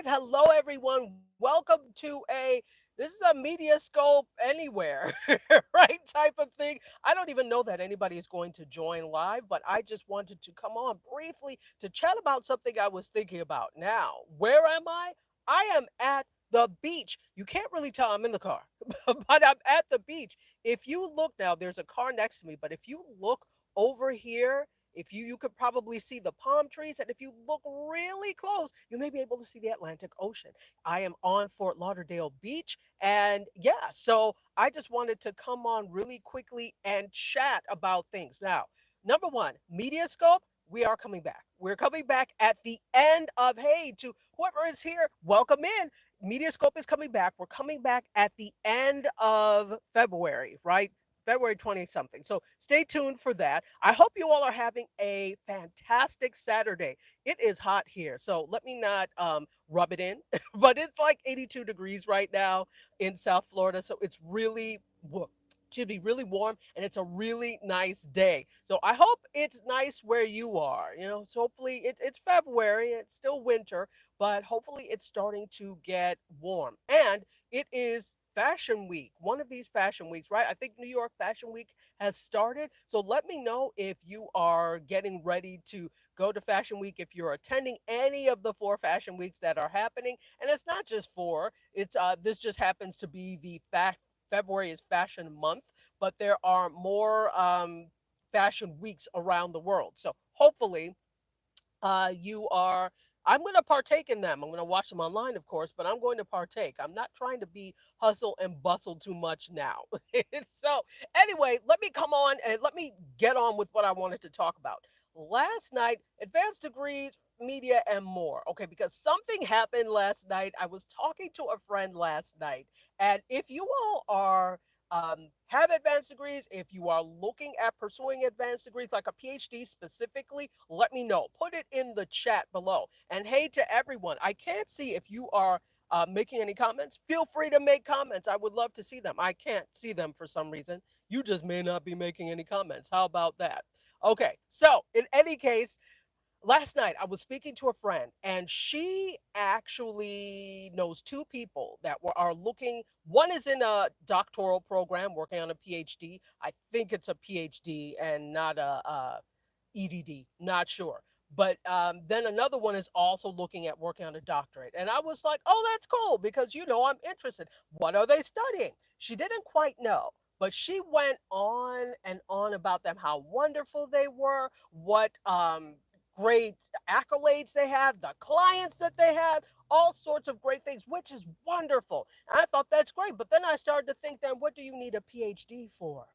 Live. Hello, everyone. Welcome to this is a MediaScope anywhere, right? Type of thing. I don't even know that anybody is going to join live, but I just wanted to come on briefly to chat about something I was thinking about. Now, where am I? I am at the beach. You can't really tell I'm in the car, but I'm at the beach. If you look now, there's a car next to me, but if you look over here, if you could probably see the palm trees, and if you look really close, you may be able to see the Atlantic Ocean. I am on Fort Lauderdale Beach, and yeah, so I just wanted to come on really quickly and chat about things. Now, number one, Mediascope, we are coming back. We're coming back at the end of, hey, to whoever is here, welcome in. Mediascope is coming back. We're coming back at the end of February, right? February 20 something. So stay tuned for that. I hope you all are having a fantastic Saturday. It is hot here, so let me not rub it in, but it's like 82 degrees right now in South Florida. So it's really, should be really warm, and it's a really nice day. So I hope it's nice where you are. So hopefully it's February, it's still winter, but hopefully it's starting to get warm. And it is Fashion Week, one of these fashion weeks, right? I think New York Fashion Week has started. So let me know if you are getting ready to go to Fashion Week, if you're attending any of the four fashion weeks that are happening. And it's not just four, it's this just happens to be the February is fashion month, but there are more fashion weeks around the world. So hopefully you are I'm going to partake in them. I'm going to watch them online, of course, but I'm going to partake. I'm not trying to be hustle and bustle too much now. So anyway, let me come on and let me get on with what I wanted to talk about last night. Advanced degrees, media, and more. Okay, because something happened last night. I was talking to a friend last night, and if you all are have advanced degrees, if you are looking at pursuing advanced degrees like a PhD specifically, let me know. Put it in the chat below. And hey to everyone, I can't see if you are making any comments. Feel free to make comments. I would love to see them. I can't see them for some reason. You just may not be making any comments. How about that? Okay, so in any case, last night I was speaking to a friend, and she actually knows two people that are looking. One is in a doctoral program working on a PhD. I think it's a PhD and not a EDD, not sure. But then another one is also looking at working on a doctorate. And I was like, oh, that's cool because, I'm interested. What are they studying? She didn't quite know, but she went on and on about them, how wonderful they were, what great accolades they have, the clients that they have, all sorts of great things, which is wonderful. And I thought that's great. But then I started to think, then what do you need a PhD for?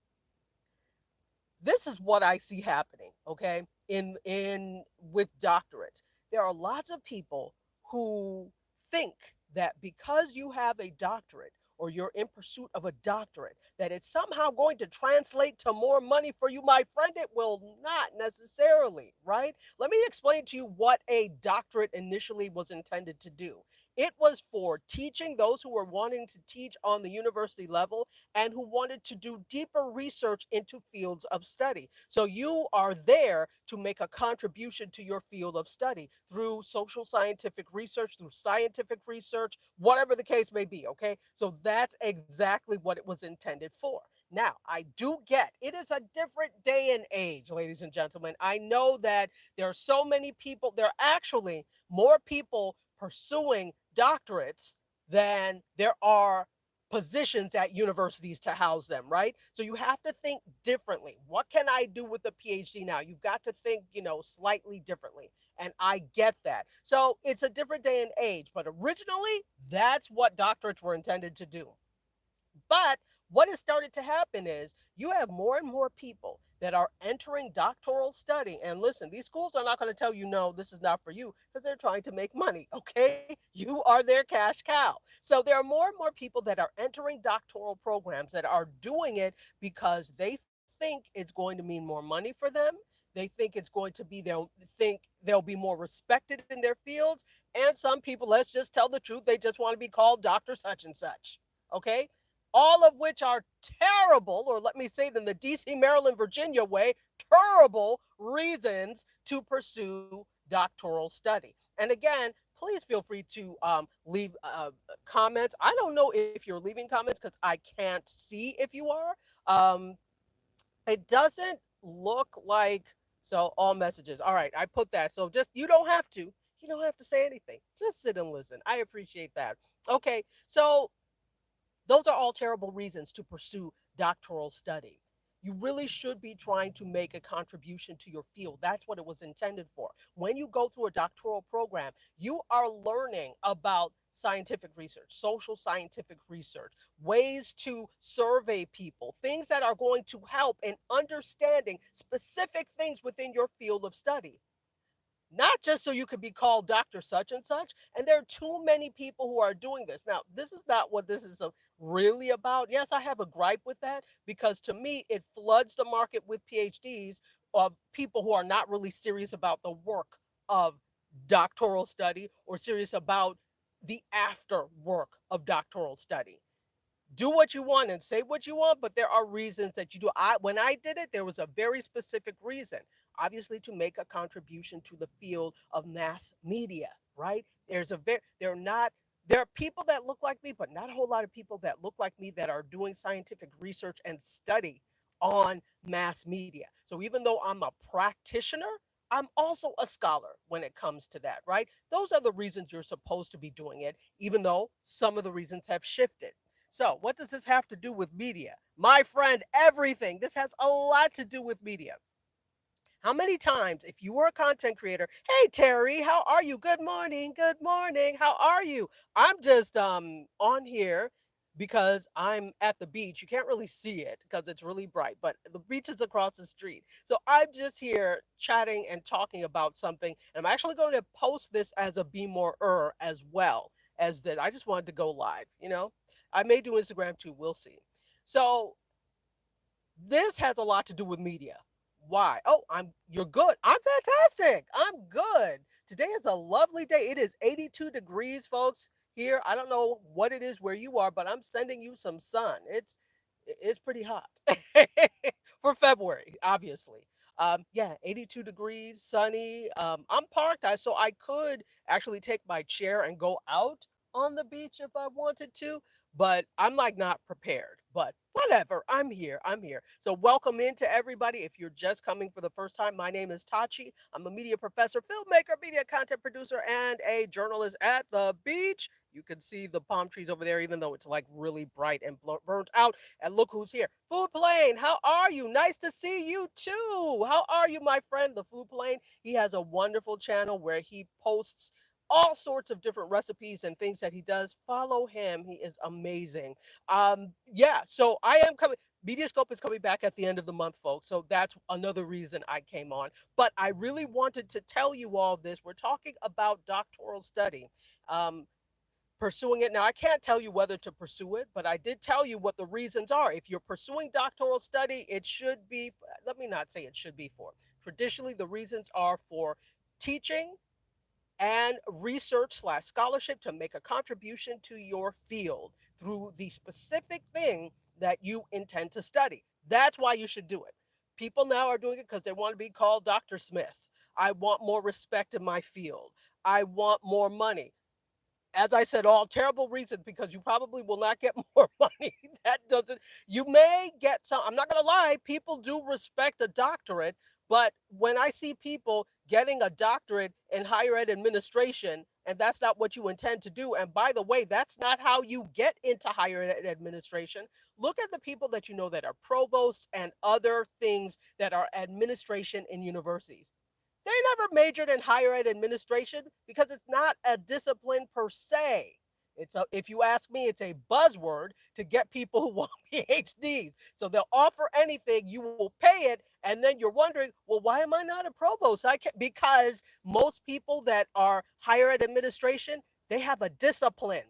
This is what I see happening, okay? In with doctorates. There are lots of people who think that because you have a doctorate or you're in pursuit of a doctorate, that it's somehow going to translate to more money for you. My friend, it will not necessarily, right? Let me explain to you what a doctorate initially was intended to do. It was for teaching those who were wanting to teach on the university level and who wanted to do deeper research into fields of study. So you are there to make a contribution to your field of study through social scientific research, through scientific research, whatever the case may be. Okay. So that's exactly what it was intended for. Now, I do get it is a different day and age, ladies and gentlemen. I know that there are so many people, there are actually more people pursuing doctorates than there are positions at universities to house them, right? So you have to think differently. What can I do with a PhD now? You've got to think, slightly differently. And I get that. So it's a different day and age, but originally that's what doctorates were intended to do. But what has started to happen is you have more and more people that are entering doctoral study. And listen, these schools are not going to tell you, no, this is not for you because they're trying to make money. Okay. You are their cash cow. So there are more and more people that are entering doctoral programs that are doing it because they think it's going to mean more money for them. They think it's going to be, they'll think they'll be more respected in their fields. And some people, let's just tell the truth, they just want to be called Dr. Such and such. Okay, all of which are terrible, or let me say it in the DC, Maryland, Virginia way, terrible reasons to pursue doctoral study. And again, please feel free to leave comments. I don't know if you're leaving comments because I can't see if you are. Um, it doesn't look like so all messages. All right, I put that. So just you don't have to. You don't have to say anything. Just sit and listen. I appreciate that. Okay, so those are all terrible reasons to pursue doctoral study. You really should be trying to make a contribution to your field. That's what it was intended for. When you go through a doctoral program, you are learning about scientific research, social scientific research, ways to survey people, things that are going to help in understanding specific things within your field of study, not just so you could be called Dr. Such and such. And there are too many people who are doing this. Now, this is not what this is really about. Yes, I have a gripe with that because to me, it floods the market with PhDs of people who are not really serious about the work of doctoral study or serious about the after work of doctoral study. Do what you want and say what you want, but there are reasons that you do. When I did it, there was a very specific reason, obviously to make a contribution to the field of mass media, right? They're not there are people that look like me, but not a whole lot of people that look like me that are doing scientific research and study on mass media. So even though I'm a practitioner, I'm also a scholar when it comes to that, right? Those are the reasons you're supposed to be doing it, even though some of the reasons have shifted. So, what does this have to do with media? My friend, everything. This has a lot to do with media. How many times, if you were a content creator, hey Terry, how are you? Good morning, good morning. How are you? I'm just on here because I'm at the beach. You can't really see it because it's really bright, but the beach is across the street. So I'm just here chatting and talking about something. And I'm actually going to post this as a Be More as well as that. I just wanted to go live. I may do Instagram too. We'll see. So this has a lot to do with media. Why? Oh, you're good. I'm fantastic. I'm good. Today is a lovely day. It is 82 degrees, folks, here. I don't know what it is where you are, but I'm sending you some sun. It's pretty hot for February, obviously. Yeah, 82 degrees, sunny. I'm parked, so I could actually take my chair and go out on the beach if I wanted to, but I'm like not prepared. But whatever, I'm here. I'm here. So welcome in to everybody. If you're just coming for the first time, my name is Tachi. I'm a media professor, filmmaker, media content producer, and a journalist at the beach. You can see the palm trees over there, even though it's like really bright and burnt out. And look who's here. Food Plane, how are you? Nice to see you too. How are you, my friend? The Food Plane, he has a wonderful channel where he posts all sorts of different recipes and things that he does. Follow him. He is amazing. Yeah, so I am coming. Mediascope is coming back at the end of the month, folks. So that's another reason I came on. But I really wanted to tell you all this. We're talking about doctoral study. Um, Pursuing it. Now, I can't tell you whether to pursue it, but I did tell you what the reasons are. If you're pursuing doctoral study, it should be, let me not say it should be for. Traditionally, the reasons are for teaching and research/scholarship to make a contribution to your field through the specific thing that you intend to study. That's why you should do it. People now are doing it because they want to be called Dr. Smith. I want more respect in my field. I want more money. As I said, all terrible reasons because you probably will not get more money. That doesn't, you may get some. I'm not going to lie, people do respect a doctorate, but when I see people getting a doctorate in higher ed administration, and that's not what you intend to do, and by the way, that's not how you get into higher ed administration. Look at the people that you know that are provosts and other things that are administration in universities. They never majored in higher ed administration because it's not a discipline per se. If you ask me, it's a buzzword to get people who want PhDs. So they'll offer anything, you will pay it, and then you're wondering, well, why am I not a provost? I can't because most people that are higher ed administration, they have a discipline.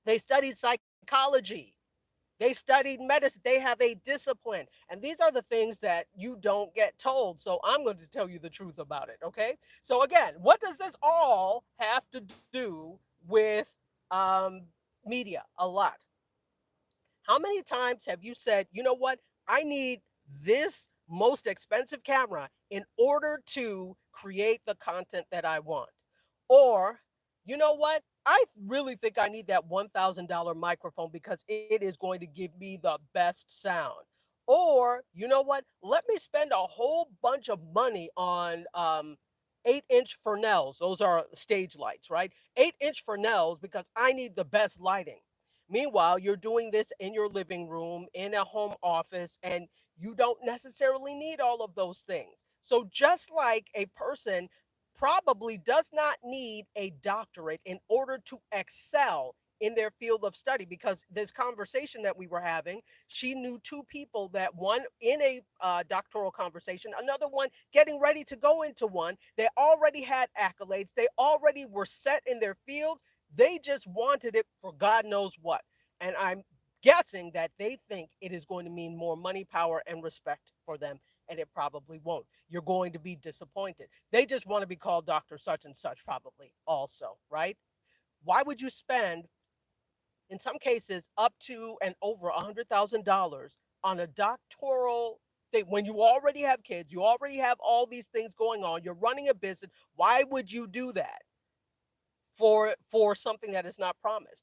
They studied psychology. They studied medicine. They have a discipline. And these are the things that you don't get told. So I'm going to tell you the truth about it. Okay. So, again, what does this all have to do with media? A lot. How many times have you said, you know what? I need this most expensive camera in order to create the content that I want? Or you know what? I really think I need that $1,000 microphone because it is going to give me the best sound. Or, you know what? Let me spend a whole bunch of money on 8-inch Fresnels. Those are stage lights, right? 8-inch Fresnels because I need the best lighting. Meanwhile, you're doing this in your living room, in a home office, and you don't necessarily need all of those things. So, just like a person probably does not need a doctorate in order to excel in their field of study, because this conversation that we were having, she knew two people, that one in a doctoral conversation, another one getting ready to go into one. They already had accolades, they already were set in their fields. They just wanted it for God knows what. And I'm guessing that they think it is going to mean more money, power, and respect for them. And it probably won't. You're going to be disappointed. They just want to be called Dr. Such and Such, probably, also, right? Why would you spend, in some cases, up to and over $100,000 on a doctoral thing when you already have kids, you already have all these things going on, you're running a business? Why would you do that for something that is not promised?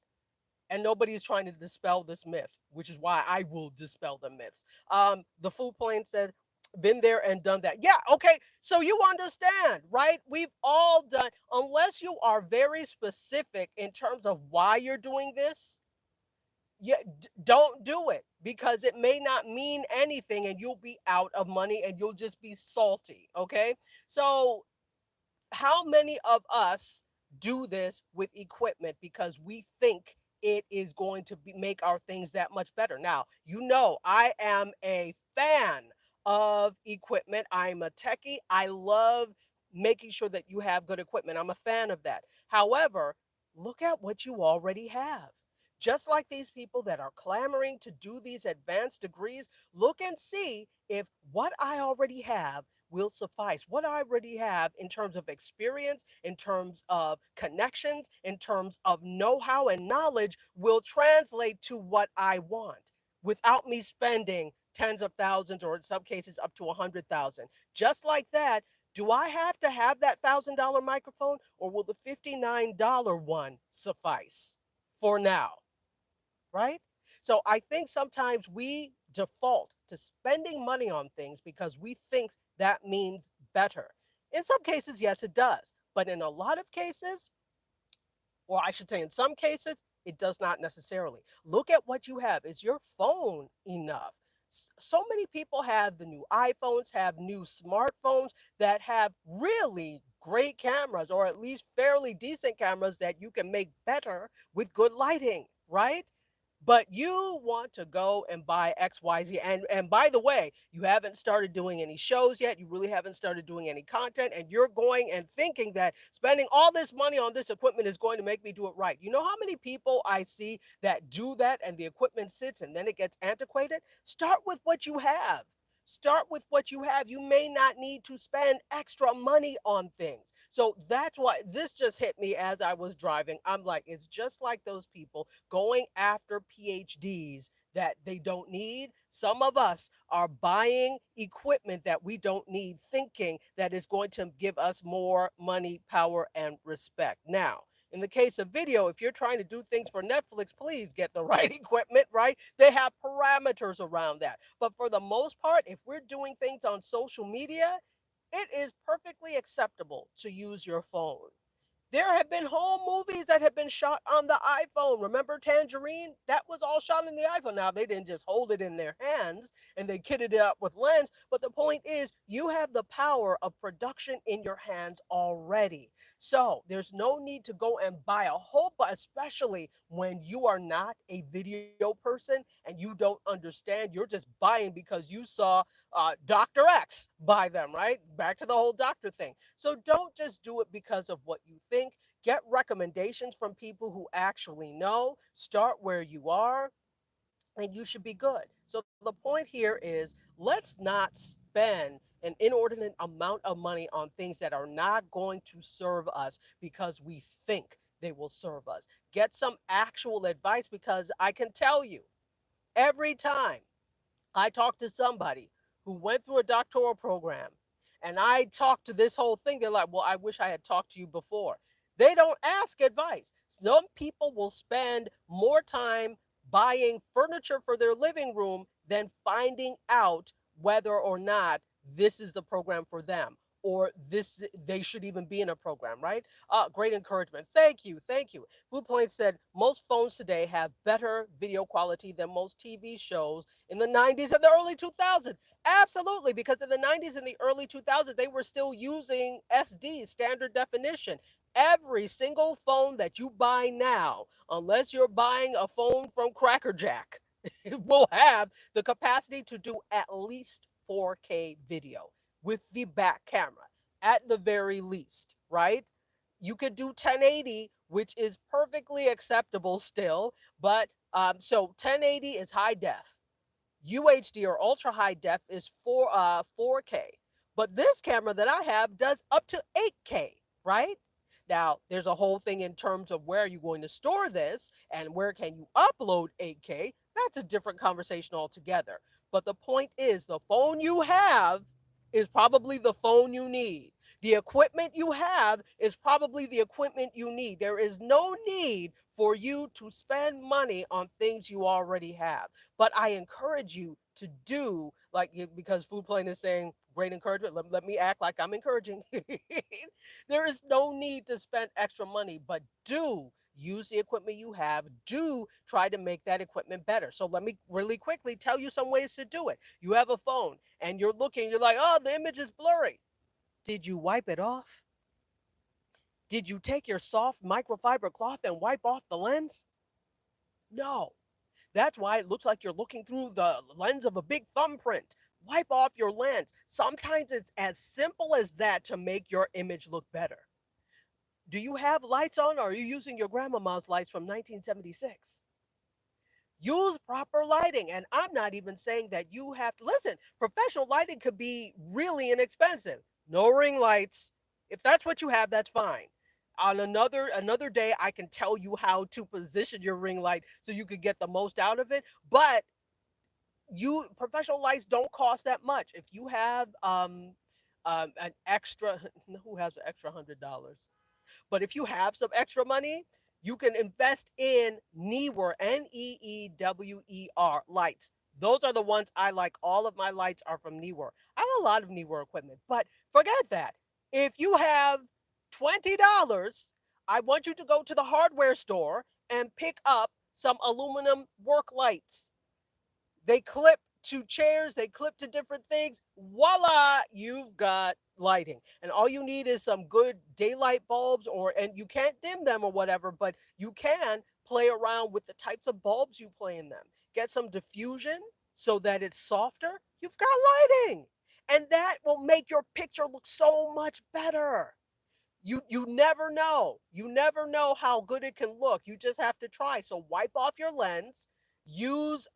And nobody's trying to dispel this myth, which is why I will dispel the myths. The food plane said, "Been there and done that." Yeah, okay. So you understand, right? We've all done. Unless you are very specific in terms of why you're doing this, yeah, don't do it, because it may not mean anything, and you'll be out of money and you'll just be salty. Okay, so how many of us do this with equipment because we think it is going to make our things that much better? Now, I am a fan of equipment. I'm a techie. I love making sure that you have good equipment. I'm a fan of that. However, look at what you already have. Just like these people that are clamoring to do these advanced degrees, look and see if what I already have will suffice. What I already have in terms of experience, in terms of connections, in terms of know how and knowledge will translate to what I want without me spending tens of thousands, or in some cases up to 100,000. Just like that, do I have to have that $1,000 microphone, or will the $59 one suffice for now? Right? So I think sometimes we default to spending money on things because we think that means better. In some cases, yes, it does. But in a lot of cases, or I should say, in some cases, it does not necessarily. Look at what you have. Is your phone enough? So many people have the new iPhones, have new smartphones that have really great cameras, or at least fairly decent cameras that you can make better with good lighting, right? But you want to go and buy XYZ. And by the way, you haven't started doing any shows yet. You really haven't started doing any content. And you're going and thinking that spending all this money on this equipment is going to make me do it right. You know how many people I see that do that and the equipment sits and then it gets antiquated? Start with what you have. Start with what you have. You may not need to spend extra money on things. So that's why this just hit me as I was driving. I'm like, it's just like those people going after PhDs that they don't need. Some of us are buying equipment that we don't need, thinking that it's going to give us more money, power, and respect. Now, in the case of video, if you're trying to do things for Netflix, please get the right equipment, right? They have parameters around that. But for the most part, if we're doing things on social media, it is perfectly acceptable to use your phone. There have been whole movies that have been shot on the iPhone. Remember Tangerine? That was all shot in the iPhone. Now, they didn't just hold it in their hands and they kitted it up with lens, but the point is, you have the power of production in your hands already. So, there's no need to go and buy a whole bunch, especially when you are not a video person and you don't understand. You're just buying because you saw Dr. X buy them, right? Back to the whole doctor thing. So don't just do it because of what you think. Get recommendations from people who actually know. Start where you are, and you should be good. So the point here is, let's not spend an inordinate amount of money on things that are not going to serve us because we think they will serve us. Get some actual advice, because I can tell you, every time I talked to somebody who went through a doctoral program and I talked to this whole thing, they're like, well, I wish I had talked to you before. They don't ask advice. Some people will spend more time buying furniture for their living room than finding out whether or not this is the program for them, or this they should even be in a program, right? Great encouragement. Thank you. Thank you. Food Point said most phones today have better video quality than most TV shows in the 90s and the early 2000s. Absolutely, because in the 90s and the early 2000s, they were still using SD, standard definition. Every single phone that you buy now, unless you're buying a phone from Cracker Jack, will have the capacity to do at least 4K video with the back camera, at the very least, right? You could do 1080, which is perfectly acceptable still, but so 1080 is high def. UHD or ultra high def is 4K. But this camera that I have does up to 8K, right? Now, there's a whole thing in terms of where you're going to store this and where can you upload 8K. That's a different conversation altogether. But the point is, the phone you have is probably the phone you need. The equipment you have is probably the equipment you need. There is no need for you to spend money on things you already have. But I encourage you to do like because Food Plane is saying great encouragement. Let me act like I'm encouraging. There is no need to spend extra money, but do use the equipment you have. Do try to make that equipment better. So let me really quickly tell you some ways to do it. You have a phone and you're looking, you're like, oh, the image is blurry. Did you wipe it off? Did you take your soft microfiber cloth and wipe off the lens? No. That's why it looks like you're looking through the lens of a big thumbprint. Wipe off your lens. Sometimes it's as simple as that to make your image look better. Do you have lights on or are you using your grandmama's lights from 1976? Use proper lighting. And I'm not even saying that you have to listen. Professional lighting could be really inexpensive. No ring lights. If that's what you have, that's fine. On another day, I can tell you how to position your ring light so you could get the most out of it. But you professional lights don't cost that much. If you have an extra, who has an extra $100? But if you have some extra money, you can invest in Neewer, Neewer lights. Those are the ones I like. All of my lights are from Neewer. I have a lot of Neewer equipment, but forget that. If you have $20, I want you to go to the hardware store and pick up some aluminum work lights. They clip to chairs, they clip to different things. Voila, you've got lighting. And all you need is some good daylight bulbs or and you can't dim them or whatever, but you can play around with the types of bulbs you play in them. Get some diffusion so that it's softer. You've got lighting. And that will make your picture look so much better. You never know. You never know how good it can look. You just have to try. So wipe off your lens, use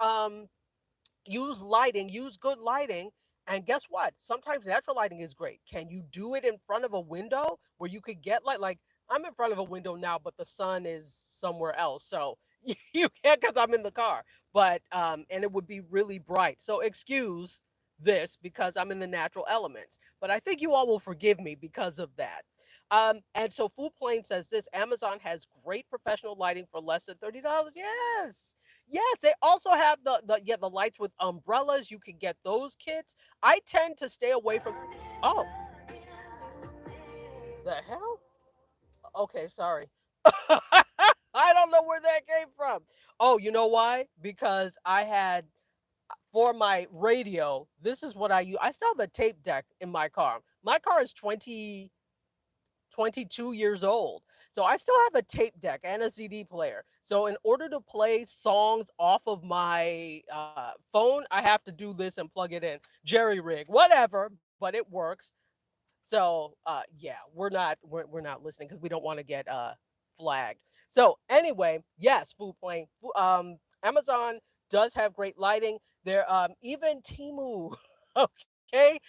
use lighting, use good lighting. And guess what? Sometimes natural lighting is great. Can you do it in front of a window where you could get light? Like I'm in front of a window now, but the sun is somewhere else. So you can't because I'm in the car. But and it would be really bright. So excuse this because I'm in the natural elements. But I think you all will forgive me because of that. And so Food Plane says this Amazon has great professional lighting for less than $30. Yes. Yes, they also have the lights with umbrellas. You can get those kits. I tend to stay away from. Oh, the hell? Okay, sorry. I don't know where that came from. Oh, you know why? Because I had for my radio. This is what I use. I still have a tape deck in my car. My car is 22 years old. So I still have a tape deck and a CD player. So in order to play songs off of my phone, I have to do this and plug it in. Jerry rig, whatever, but it works. So yeah, we're not listening because we don't want to get flagged. So anyway, yes, food plane. Amazon does have great lighting. There even Timu. Okay,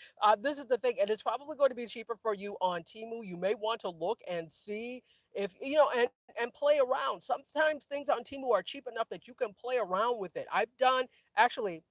this is the thing, and it's probably going to be cheaper for you on Timu. You may want to look and see if you know and play around. Sometimes things on Timu are cheap enough that you can play around with it. I've done actually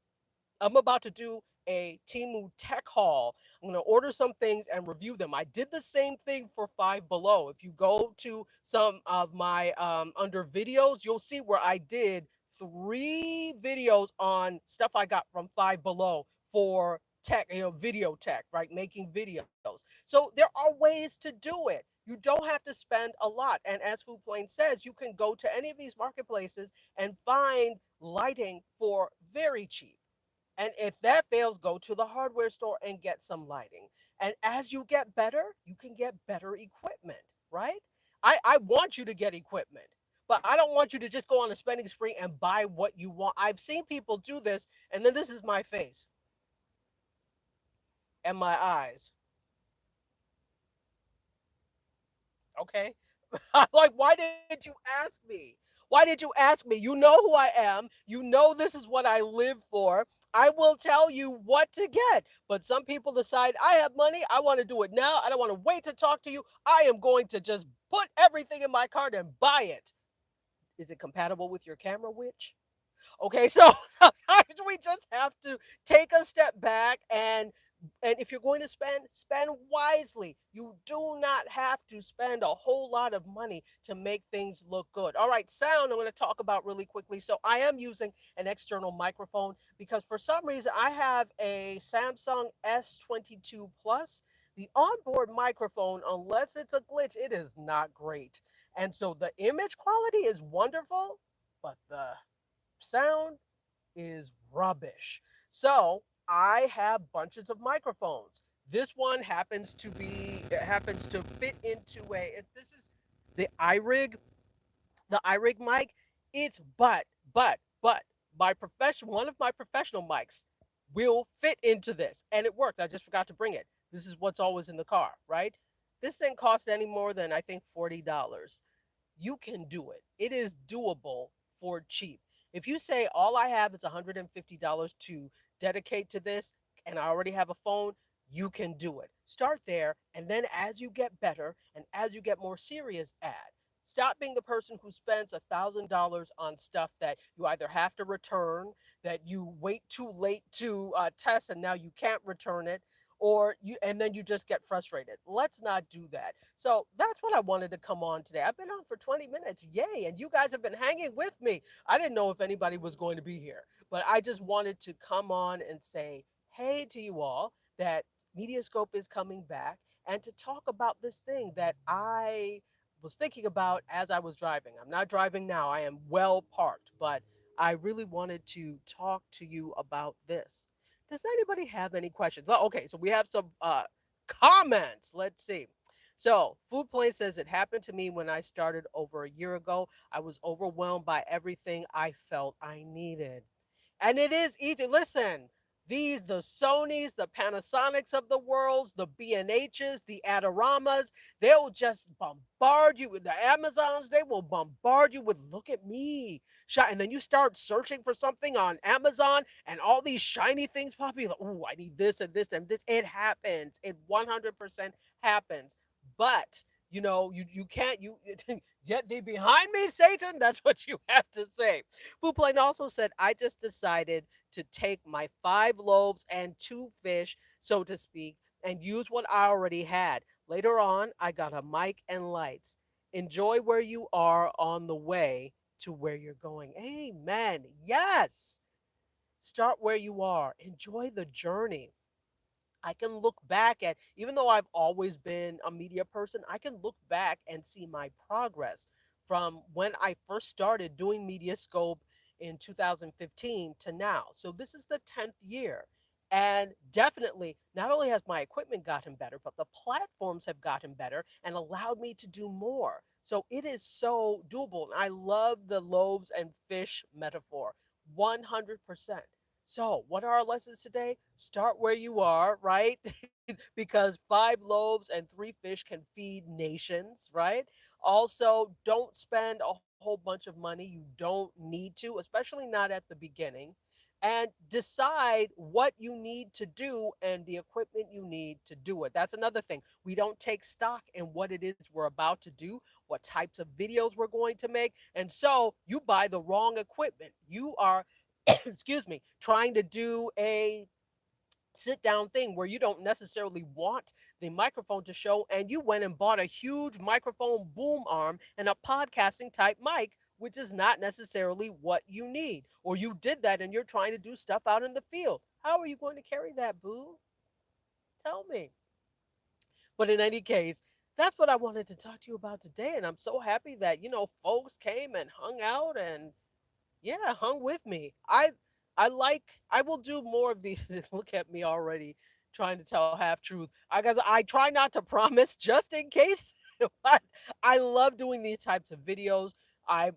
I'm about to do a Timu Tech Haul. I'm going to order some things and review them. I did the same thing for Five Below. If you go to some of my under videos, you'll see where I did 3 videos on stuff I got from Five Below for tech, video tech, right? Making videos. So there are ways to do it. You don't have to spend a lot. And as Food Plane says, you can go to any of these marketplaces and find lighting for very cheap. And if that fails, go to the hardware store and get some lighting. And as you get better, you can get better equipment, right? I want you to get equipment, but I don't want you to just go on a spending spree and buy what you want. I've seen people do this, and then this is my face and my eyes. Okay. I'm like, why did you ask me? Why did you ask me? You know who I am. You know this is what I live for. I will tell you what to get. But some people decide I have money. I want to do it now. I don't want to wait to talk to you. I am going to just put everything in my cart and buy it. Is it compatible with your camera, witch? Okay, so sometimes we just have to take a step back and if you're going to spend wisely. You do not have to spend a whole lot of money to make things look good. All right, sound I'm going to talk about really quickly. So I am using an external microphone because for some reason I have a Samsung S22 Plus. The onboard microphone, unless it's a glitch, it is not great. And so the image quality is wonderful, but the sound is rubbish. So I have bunches of microphones. This one happens to fit into if this is the the iRig mic. It's but my profession one of my professional mics will fit into this, and it worked. I just forgot to bring it. This is what's always in the car, right? This didn't cost any more than I think $40. You can do it. It is doable for cheap. If you say all I have is $150 to dedicate to this and I already have a phone, you can do it. Start there, and then as you get better and as you get more serious, add. Stop being the person who spends $1,000 on stuff that you either have to return, that you wait too late to test, and now you can't return it, or you and then you just get frustrated. Let's not do that. So that's what I wanted to come on today. I've been on for 20 minutes. Yay. And you guys have been hanging with me. I didn't know if anybody was going to be here, but I just wanted to come on and say, hey to you all, that Mediascope is coming back and to talk about this thing that I was thinking about as I was driving. I'm not driving now. I am well parked, but I really wanted to talk to you about this. Does anybody have any questions? Oh, okay, so we have some comments. Let's see. So, Food Plane says it happened to me when I started over a year ago. I was overwhelmed by everything I felt I needed. And it is easy. Listen, the Sonys, the Panasonics of the world, the B&H's, the Adoramas, they'll just bombard you with the Amazons. They will bombard you with, look at me. And then you start searching for something on Amazon and all these shiny things pop in. Like, oh, I need this and this and this. It happens. It 100% happens. But you can't get thee behind me, Satan. That's what you have to say. Foodplane also said, I just decided to take my 5 loaves and 2 fish, so to speak, and use what I already had. Later on, I got a mic and lights. Enjoy where you are on the way to where you're going. Amen. Yes. Start where you are. Enjoy the journey. I can look back at, even though I've always been a media person, I can look back and see my progress from when I first started doing Mediascope in 2015 to now. So this is the 10th year. And definitely, not only has my equipment gotten better, but the platforms have gotten better and allowed me to do more. So it is so doable. And I love the loaves and fish metaphor 100%. So, what are our lessons today? Start where you are, right? Because 5 loaves and 3 fish can feed nations, right? Also, don't spend a whole bunch of money you don't need to, especially not at the beginning. And decide what you need to do and the equipment you need to do it. That's another thing. We don't take stock in what it is we're about to do, what types of videos we're going to make. And so you buy the wrong equipment. You are excuse me, trying to do sit down thing where you don't necessarily want the microphone to show, and you went and bought a huge microphone boom arm and a podcasting type mic, which is not necessarily what you need. Or you did that and you're trying to do stuff out in the field. How are you going to carry that, boo? Tell me. But in any case, that's what I wanted to talk to you about today. And I'm so happy that, folks came and hung out and yeah, hung with me. I will do more of these. Look at me already trying to tell half truth. I try not to promise just in case. But I love doing these types of videos. I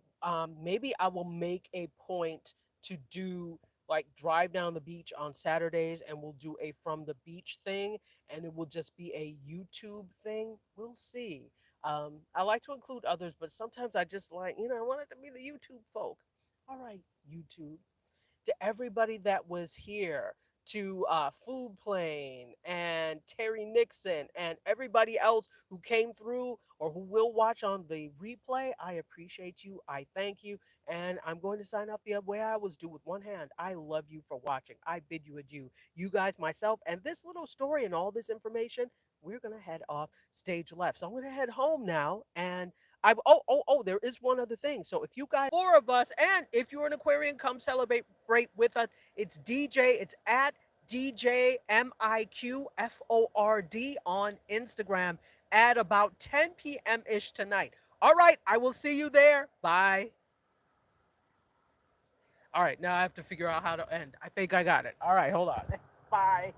maybe I will make a point to do like drive down the beach on Saturdays, and we'll do a from the beach thing, and it will just be a YouTube thing. We'll see. I like to include others, but sometimes I just like, I want it to be the YouTube folk. All right, YouTube, to everybody that was here, to Food Plane and Terry Nixon and everybody else who came through or who will watch on the replay. I appreciate you. I thank you. And I'm going to sign off the way I always do with one hand. I love you for watching. I bid you adieu. You guys, myself, and this little story and all this information, we're going to head off stage left. So I'm going to head home now. And there is one other thing. So if you guys, four of us, and if you're an Aquarian, come celebrate with us. It's DJ. It's at DJMIQFORD on Instagram at about 10 p.m. ish tonight. All right, I will see you there. Bye. All right, now I have to figure out how to end. I think I got it. All right, hold on. Bye.